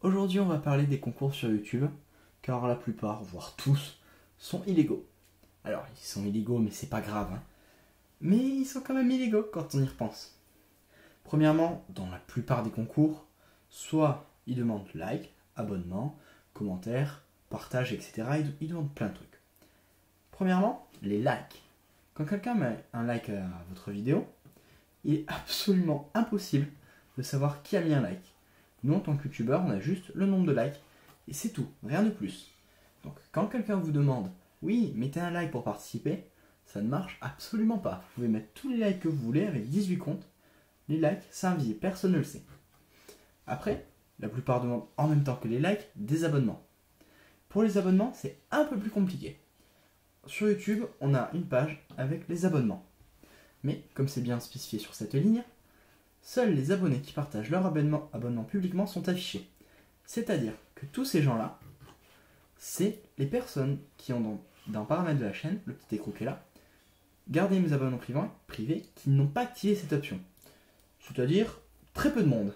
Aujourd'hui, on va parler des concours sur YouTube, car la plupart, voire tous, sont illégaux. Alors, ils sont illégaux, mais c'est pas grave, hein. Mais ils sont quand même illégaux quand on y repense. Premièrement, dans la plupart des concours, soit ils demandent like, abonnement, commentaire, partage, etc. Ils demandent plein de trucs. Premièrement, les likes. Quand quelqu'un met un like à votre vidéo, il est absolument impossible de savoir qui a mis un like. Nous, en tant que youtubeur, on a juste le nombre de likes et c'est tout, rien de plus. Donc, quand quelqu'un vous demande « Oui, mettez un like pour participer », ça ne marche absolument pas. Vous pouvez mettre tous les likes que vous voulez avec 18 comptes. Les likes, c'est invisible, personne ne le sait. Après, la plupart demandent en même temps que les likes des abonnements. Pour les abonnements, c'est un peu plus compliqué. Sur YouTube, on a une page avec les abonnements. Mais, comme c'est bien spécifié sur cette ligne, seuls les abonnés qui partagent leur abonnement publiquement sont affichés. C'est-à-dire que tous ces gens-là, c'est les personnes qui ont dans le paramètre de la chaîne, le petit écrou qui est là, garder mes abonnements privés qui n'ont pas activé cette option. C'est-à-dire très peu de monde.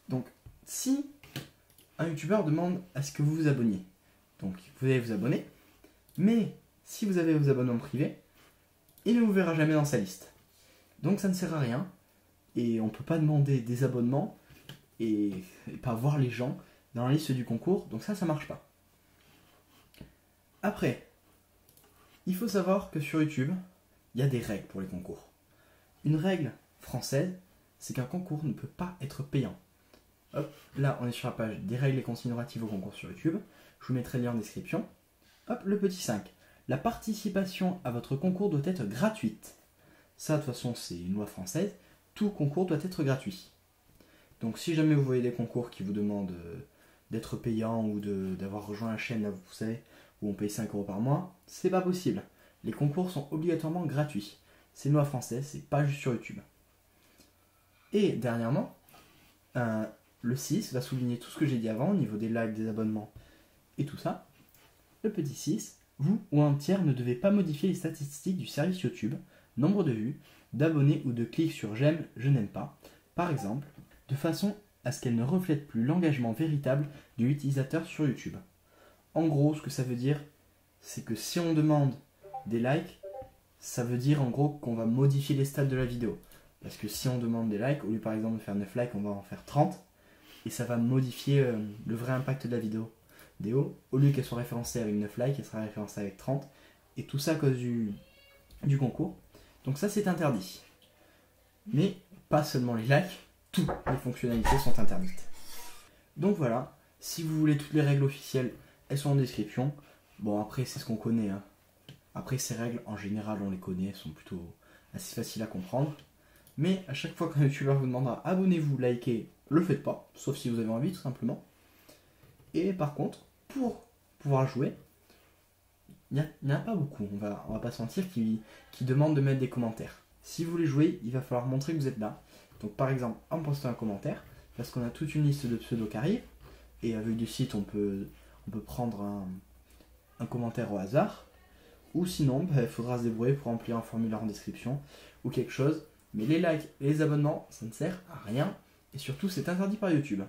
Donc, si un youtubeur demande à ce que vous vous abonniez, donc vous allez vous abonner, mais si vous avez vos abonnements privés, il ne vous verra jamais dans sa liste. Donc ça ne sert à rien, et on ne peut pas demander des abonnements et pas voir les gens dans la liste du concours, donc ça marche pas. Après, il faut savoir que sur YouTube, il y a des règles pour les concours. Une règle française, c'est qu'un concours ne peut pas être payant. Hop, là on est sur la page des règles et consignes relatives au concours sur YouTube. Je vous mettrai le lien en description. Hop, le petit 5. La participation à votre concours doit être gratuite. Ça, de toute façon, c'est une loi française. Tout concours doit être gratuit. Donc si jamais vous voyez des concours qui vous demandent d'être payant ou d'avoir rejoint la chaîne, là, vous savez, où on paye 5 € par mois, c'est pas possible. Les concours sont obligatoirement gratuits. C'est une loi française, c'est pas juste sur YouTube. Et dernièrement, le 6 va souligner tout ce que j'ai dit avant au niveau des likes, des abonnements et tout ça. Le petit 6, vous ou un tiers ne devez pas modifier les statistiques du service YouTube, nombre de vues, d'abonnés ou de clics sur j'aime, je n'aime pas, par exemple, de façon à ce qu'elle ne reflète plus l'engagement véritable de l'utilisateur sur YouTube. En gros, ce que ça veut dire, c'est que si on demande des likes, ça veut dire en gros qu'on va modifier les stats de la vidéo. Parce que si on demande des likes, au lieu par exemple de faire 9 likes, on va en faire 30, et ça va modifier le vrai impact de la vidéo. Au lieu qu'elle soit référencée avec 9 likes, elle sera référencée avec 30, et tout ça à cause du concours. Donc ça c'est interdit. Mais pas seulement les likes, toutes les fonctionnalités sont interdites. Donc voilà, si vous voulez toutes les règles officielles, elles sont en description. Bon après c'est ce qu'on connaît, hein. Après ces règles en général on les connaît, elles sont plutôt assez faciles à comprendre. Mais à chaque fois qu'un youtubeur vous demandera abonnez-vous, likez, le faites pas, sauf si vous avez envie tout simplement. Et par contre, pour pouvoir jouer, il n'y en a pas beaucoup, on va pas se mentir, qui demandent de mettre des commentaires. Si vous voulez jouer, il va falloir montrer que vous êtes là. Donc par exemple, en postant un commentaire, parce qu'on a toute une liste de pseudos qui arrive, et avec du site, on peut prendre un commentaire au hasard, ou sinon, il faudra se débrouiller pour remplir un formulaire en description, ou quelque chose. Mais les likes et les abonnements, ça ne sert à rien, et surtout c'est interdit par YouTube.